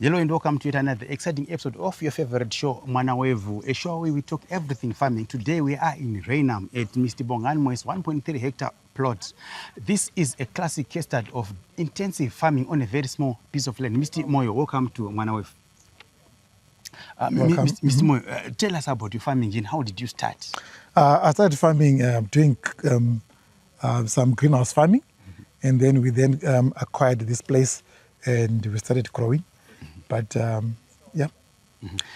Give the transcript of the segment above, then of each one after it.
Hello and welcome to yet another exciting episode of your favorite show, Mwana Wevu, a show where we talk everything farming. Today we are in Rainham at Mr. Bonganmo's 1.3 hectare plot. This is a classic case study of intensive farming on a very small piece of land. Mr. Moyo, welcome to Mwana Wevu. Welcome. Mr. Moyo, tell us about your farming and how did you start? I started farming, doing some greenhouse farming, and then we acquired this place and we started growing. But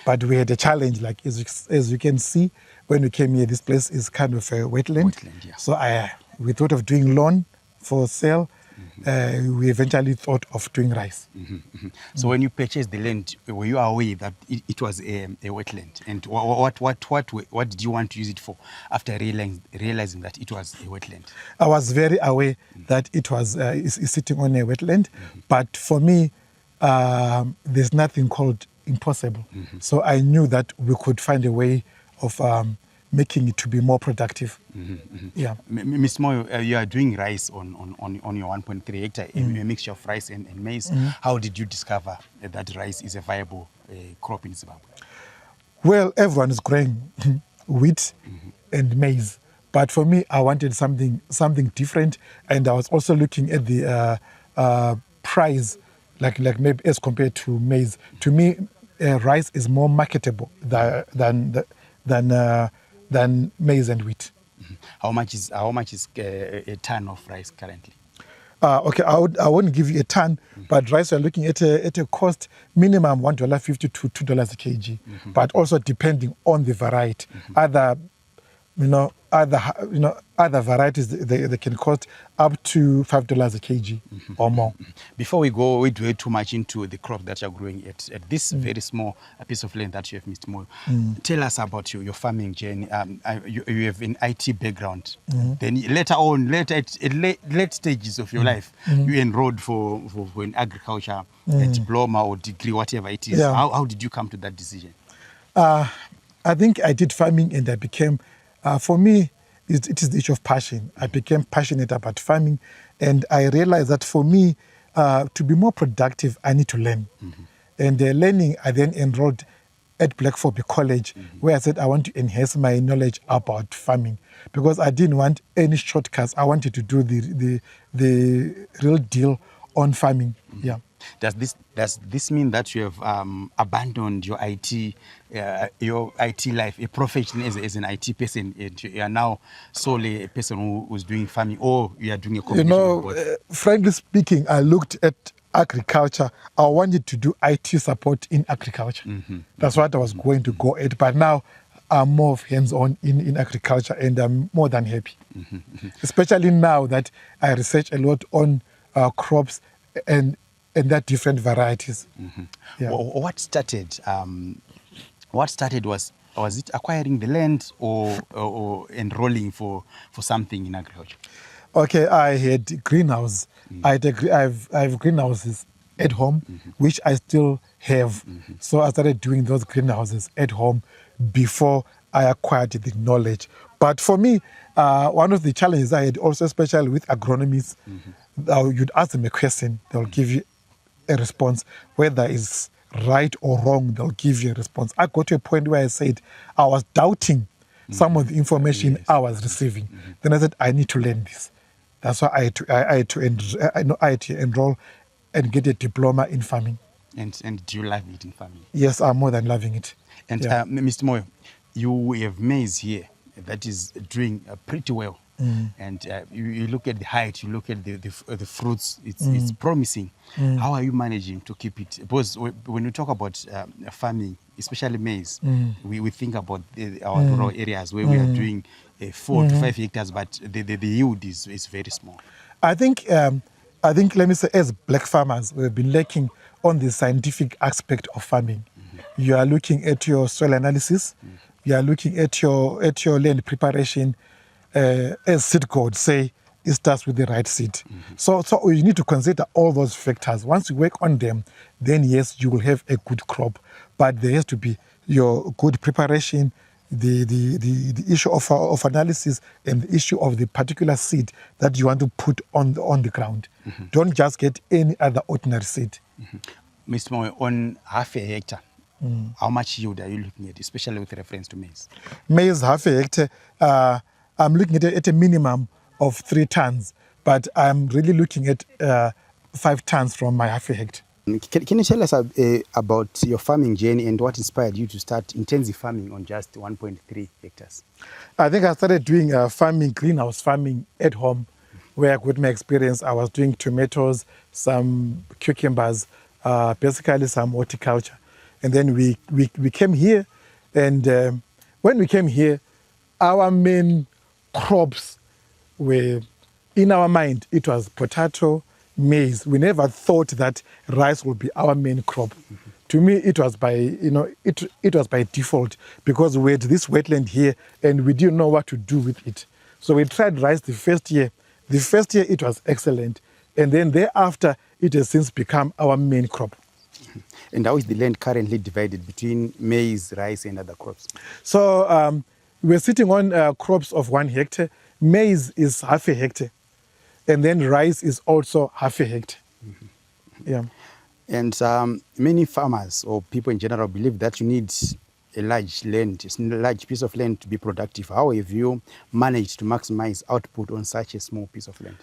but we had a challenge, like as you can see, when we came here, this place is kind of a wetland. Yeah. So we thought of doing lawn for sale. We eventually thought of doing rice. So when you purchased the land, were you aware that it was a wetland? And what did you want to use it for after realizing that it was a wetland? I was very aware that it was is sitting on a wetland, but for me, there's nothing called impossible. So I knew that we could find a way of making it to be more productive. Yeah. Ms. Moyo, you are doing rice on your 1.3 hectare, a mixture of rice and maize. How did you discover that rice is a viable crop in Zimbabwe? Well, everyone is growing wheat and maize. But for me, I wanted something different. And I was also looking at the price, like maybe as compared to maize. To me, rice is more marketable than maize and wheat. How much is a ton of rice currently? Okay, I wouldn't give you a ton, but rice we're looking at a cost minimum $1.50 to $2 a kg, but also depending on the variety. Other varieties they can cost up to $5 a kg or more. Before we go way too much into the crop that you're growing at this very small piece of land that you have, Mr. Moyo, tell us about your farming journey. You have an IT background. Then late stages of your life, you enrolled for an agriculture diploma or degree, whatever it is. Yeah. How did you come to that decision? I think I did farming and I became, for me, it is the issue of passion. I became passionate about farming, and I realized that for me, to be more productive, I need to learn. And learning, I then enrolled at Blackforbie College, where I said I want to enhance my knowledge about farming, because I didn't want any shortcuts. I wanted to do the real deal on farming. Yeah. Does this mean that you have abandoned your IT life, a profession as an IT person, and you are now solely a person who's doing farming, or you are doing a combination of both? Frankly speaking, I looked at agriculture. I wanted to do IT support in agriculture. That's what I was going to go at. But now I'm more hands-on in agriculture, and I'm more than happy. Especially now that I research a lot on crops and that different varieties. Yeah. What started was it acquiring the land or enrolling for something in agriculture? Okay, I had greenhouse. I have greenhouses at home, which I still have. So I started doing those greenhouses at home before I acquired the knowledge. But for me, one of the challenges I had also, especially with agronomists, you'd ask them a question, they'll give you a response. Whether it's right or wrong, they'll give you a response. I got to a point where I said I was doubting some of the information I was receiving. Then I said, I need to learn this. That's why I had to enroll and get a diploma in farming. And do you love it in farming? Yes, I'm more than loving it. And Mr. Moyo, you have maize here that is doing pretty well. And you look at the height, you look at the fruits, it's promising. How are you managing to keep it? Because when we talk about farming, especially maize, we think about our rural areas where we are doing 4 to 5 hectares, but the yield is very small. I think, let me say, as black farmers, we've been lacking on the scientific aspect of farming. You are looking at your soil analysis, you are looking at your land preparation. As seed gods say, it starts with the right seed. So you need to consider all those factors. Once you work on them, then yes, you will have a good crop. But there has to be your good preparation, the issue of analysis, and the issue of the particular seed that you want to put on the ground. Don't just get any other ordinary seed. Mr. Moy, on half a hectare, how much yield are you looking at, especially with reference to maize? Maize half a hectare, I'm looking at a minimum of 3 tons, but I'm really looking at 5 tons from my half a hectare. Can you tell us about your farming journey and what inspired you to start intensive farming on just 1.3 hectares? I think I started doing farming, greenhouse farming at home, where I got my experience. I was doing tomatoes, some cucumbers, basically some horticulture. And then we came here, and when we came here, our main crops were, in our mind, it was potato, maize. We never thought that rice would be our main crop. To me, it was by, it was by default, because we had this wetland here and we didn't know what to do with it. So we tried rice the first year. The first year it was excellent, and then thereafter it has since become our main crop. And how is the land currently divided between maize, rice, and other crops? So we're sitting on crops of 1 hectare. Maize is half a hectare, and then rice is also half a hectare. Yeah. And many farmers or people in general believe that you need a large piece of land to be productive. How have you managed to maximize output on such a small piece of land?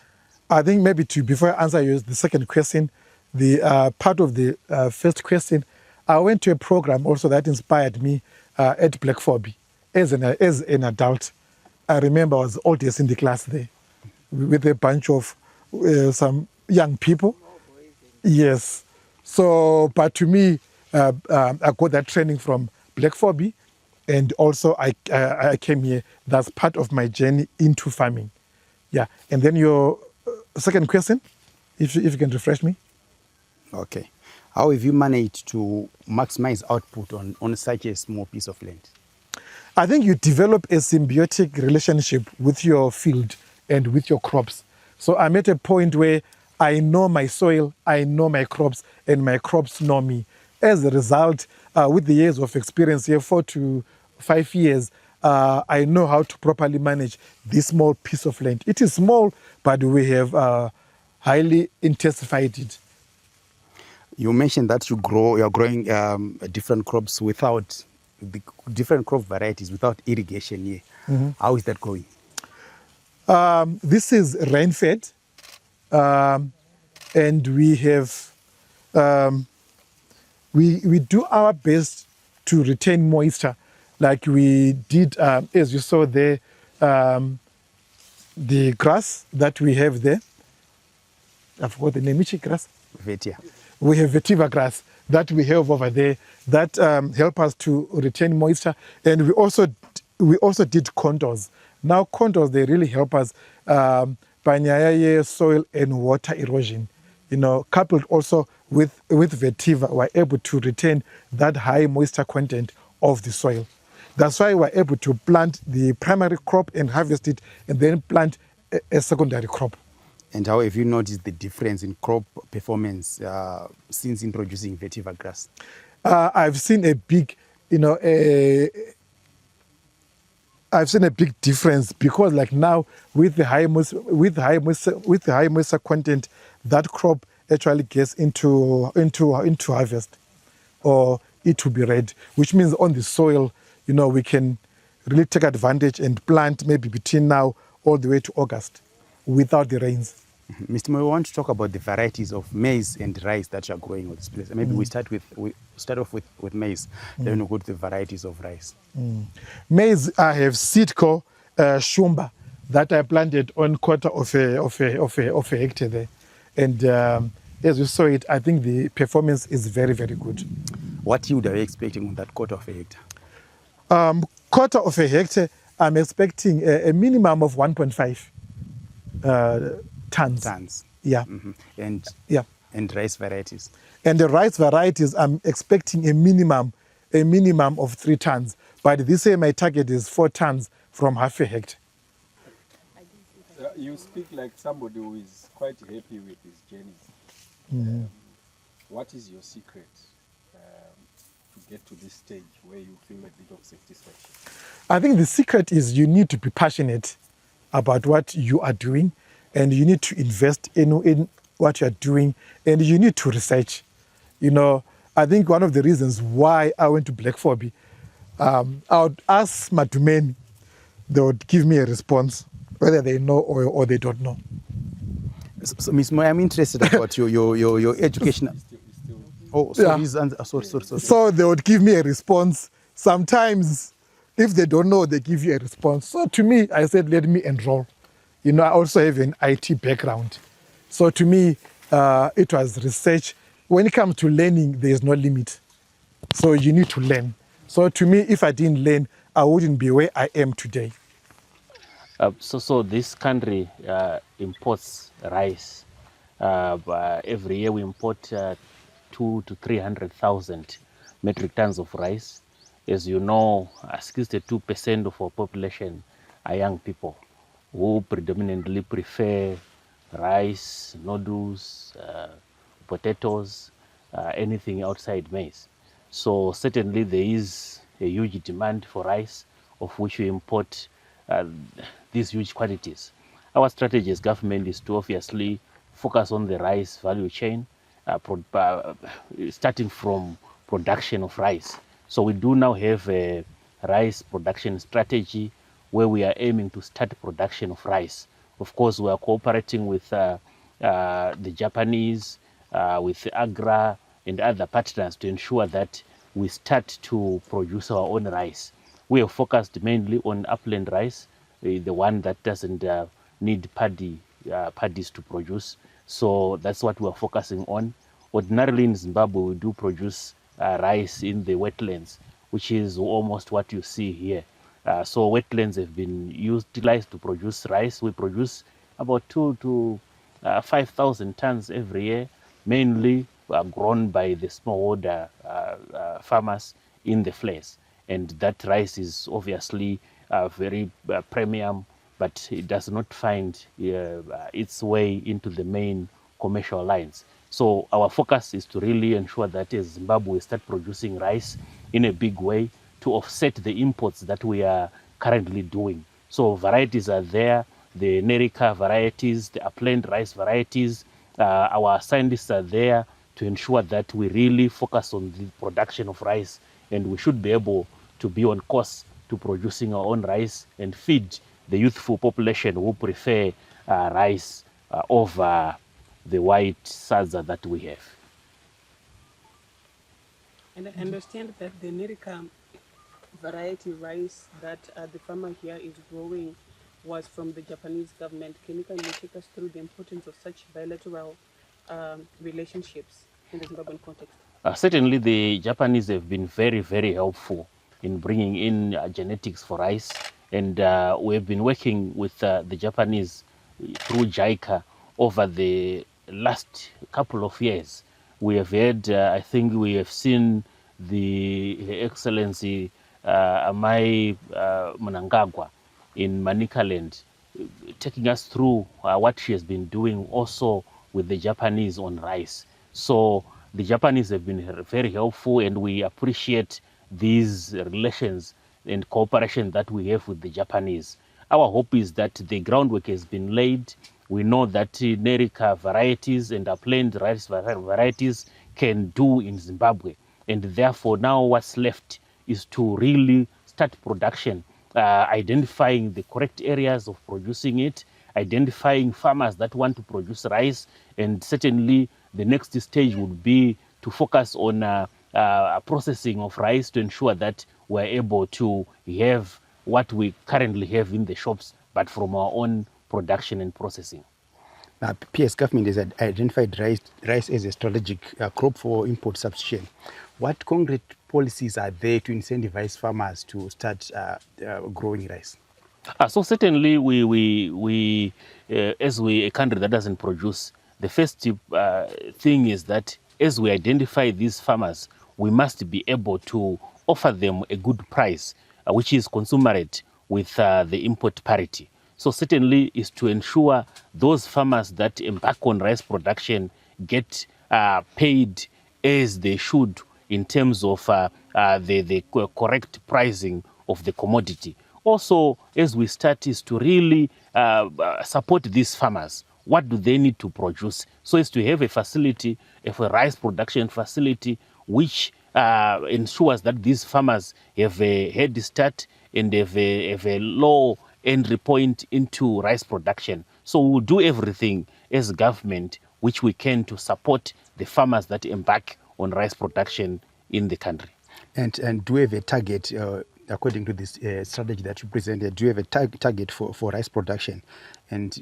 I think maybe before I answer you the second question, the part of the first question, I went to a program also that inspired me at Black Phobie as an adult. I remember I was oldest in the class there with a bunch of some young people. Yes. So, but to me, I got that training from Black Phobie, and also I came here. That's part of my journey into farming. Yeah. And then your second question, if you can refresh me. Okay. How have you managed to maximize output on such a small piece of land? I think you develop a symbiotic relationship with your field and with your crops. So I'm at a point where I know my soil, I know my crops, and my crops know me. As a result, with the years of experience here, 4 to 5 years, I know how to properly manage this small piece of land. It is small, but we have highly intensified it. You mentioned that you're growing different crops without the different crop varieties without irrigation here. Mm-hmm. How is that going? This is rain-fed, and we have we do our best to retain moisture, like we did, as you saw there, the grass that we have there. I forgot the name. Which grass? Vetia. We have vetiver grass that we have over there that help us to retain moisture, and we also did contours. Now contours, they really help us by soil and water erosion. Coupled also with vetiver, we're able to retain that high moisture content of the soil. That's why we're able to plant the primary crop and harvest it, and then plant a secondary crop. And how have you noticed the difference in crop performance since introducing vetiver grass? I've seen a big, I've seen a big difference, because like now with the high moisture content, that crop actually gets into harvest, or it will be red, which means on the soil, we can really take advantage and plant maybe between now all the way to August without the rains. Mr. Moyo, we want to talk about the varieties of maize and rice that you are growing on this place. Maybe we start off with maize, then we go to the varieties of rice. Maize, I have Sitco Shumba that I planted on quarter of a hectare there, and as you saw it, I think the performance is very, very good. What yield are you expecting on that quarter of a hectare? Quarter of a hectare, I'm expecting a minimum of 1.5 tons. Yeah. Mm-hmm. And rice varieties. And the rice varieties, I'm expecting a minimum of 3 tons. But this year my target is 4 tons from half a hectare. You speak like somebody who is quite happy with his journey. Mm-hmm. What is your secret to get to this stage where you feel a bit of satisfaction? I think the secret is you need to be passionate about what you are doing, and you need to invest in what you are doing, and you need to research. You know, I think one of the reasons why I went to Black Phobia, I would ask Matumeni, they would give me a response, whether they know or they don't know. So, Ms. Moy, I'm interested about your education. Oh, sorry, Yeah. his answer. Sorry. So they would give me a response. Sometimes, if they don't know, they give you a response. So to me, I said, let me enroll. You know, I also have an IT background. So to me, it was research. When it comes to learning, there is no limit. So you need to learn. So to me, if I didn't learn, I wouldn't be where I am today. So this country imports rice. Every year we import 200,000 to 300,000 metric tons of rice. As you know, 62% of our population are young people who predominantly prefer rice, noodles, potatoes, anything outside maize. So certainly there is a huge demand for rice, of which we import these huge quantities. Our strategy as government is to obviously focus on the rice value chain, starting from production of rice. So we do now have a rice production strategy where we are aiming to start production of rice. Of course, we are cooperating with the Japanese, with Agra and other partners to ensure that we start to produce our own rice. We have focused mainly on upland rice, the one that doesn't need paddies to produce. So that's what we're focusing on. Ordinarily in Zimbabwe, we do produce rice in the wetlands, which is almost what you see here. So wetlands have been utilized to produce rice. We produce about 2,000 to 5,000 tons every year, mainly grown by the smallholder farmers in the flats. And that rice is obviously very premium, but it does not find its way into the main commercial lines. So our focus is to really ensure that as Zimbabwe start producing rice in a big way to offset the imports that we are currently doing. So varieties are there, the Nerica varieties, the upland rice varieties. Our scientists are there to ensure that we really focus on the production of rice, and we should be able to be on course to producing our own rice and feed the youthful population who prefer rice over the white sadza that we have. And I understand that the Nerica variety rice that the farmer here is growing was from the Japanese government. Can you kindly take us through the importance of such bilateral relationships in the Zimbabwean context? Certainly, the Japanese have been very, very helpful in bringing in genetics for rice, and we have been working with the Japanese through JICA over the last couple of years. We have had, I think we have seen the Excellency Amai Mnangagwa in Manicaland taking us through what she has been doing also with the Japanese on rice. So the Japanese have been very helpful, and we appreciate these relations and cooperation that we have with the Japanese. Our hope is that the groundwork has been laid. We know that Nerica varieties and upland rice varieties can do in Zimbabwe, and therefore now what's left is to really start production, identifying the correct areas of producing it, identifying farmers that want to produce rice, and certainly the next stage would be to focus on processing of rice to ensure that we're able to have what we currently have in the shops, but from our own production and processing. PS government has identified rice as a strategic crop for import substitution. What concrete policies are there to incentivize farmers to start growing rice? So certainly we as a country that doesn't produce, the first thing is that as we identify these farmers, we must be able to offer them a good price, which is commensurate with the import parity. So certainly is to ensure those farmers that embark on rice production get paid as they should in terms of the correct pricing of the commodity. Also, as we start, is to really support these farmers what do they need to produce, so as to have a facility, a rice production facility, which ensures that these farmers have a head start and have a low entry point into rice production. So we'll do everything as government which we can to support the farmers that embark on rice production in the country. And do we have a target, according to this strategy that you presented, do you have a target for rice production? And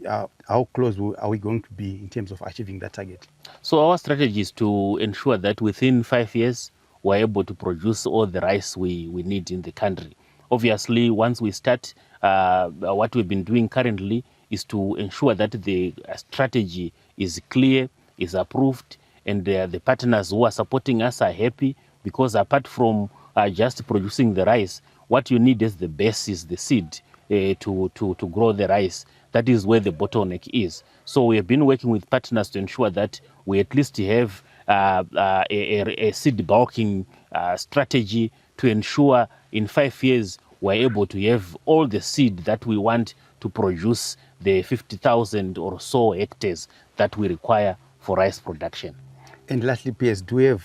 how close are we going to be in terms of achieving that target? So our strategy is to ensure that within 5 years, we're able to produce all the rice we need in the country. Obviously, once we start, what we've been doing currently is to ensure that the strategy is clear, is approved, and the partners who are supporting us are happy, because apart from just producing the rice, what you need as the base is the seed to grow the rice. That is where the bottleneck is. So we have been working with partners to ensure that we at least have a seed bulking strategy to ensure in 5 years we're able to have all the seed that we want to produce the 50,000 or so hectares that we require for rice production. And lastly, PS, do we have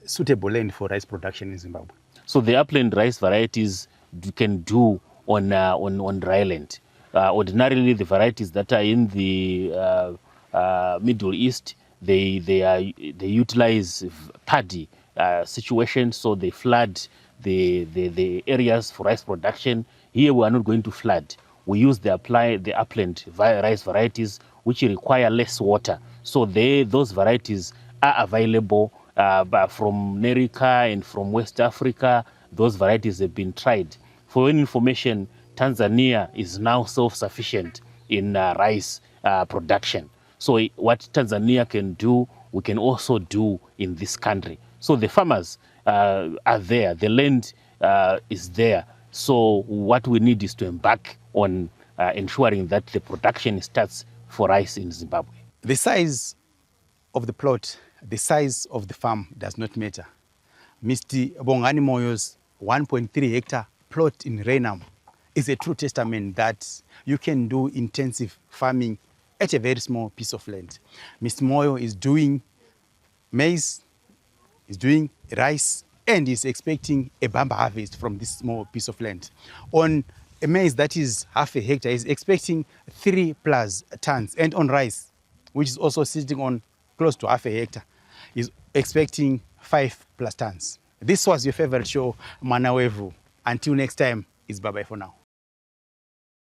suitable land for rice production in Zimbabwe? So the upland rice varieties you can do on dry land. Ordinarily, the varieties that are in the Middle East, they utilize paddy situation, so they flood the areas for rice production. Here we are not going to flood. We use the upland rice varieties which require less water. So those varieties are available from Nerica and from West Africa. Those varieties have been tried. For your information, Tanzania is now self-sufficient in rice production. So what Tanzania can do, we can also do in this country. So the farmers are there, the land is there. So what we need is to embark on ensuring that the production starts for rice in Zimbabwe. The size of the plot, the size of the farm does not matter. Mr. Bongani Moyo's 1.3 hectare plot in Renam is a true testament that you can do intensive farming at a very small piece of land. Mr. Moyo is doing maize, is doing rice, and is expecting a bumper harvest from this small piece of land. On a maize that is half a hectare, is expecting 3+ tons, and on rice, which is also sitting on close to half a hectare, is expecting 5+ tons. This was your favorite show, Manawevu. Until next time, it's bye-bye for now.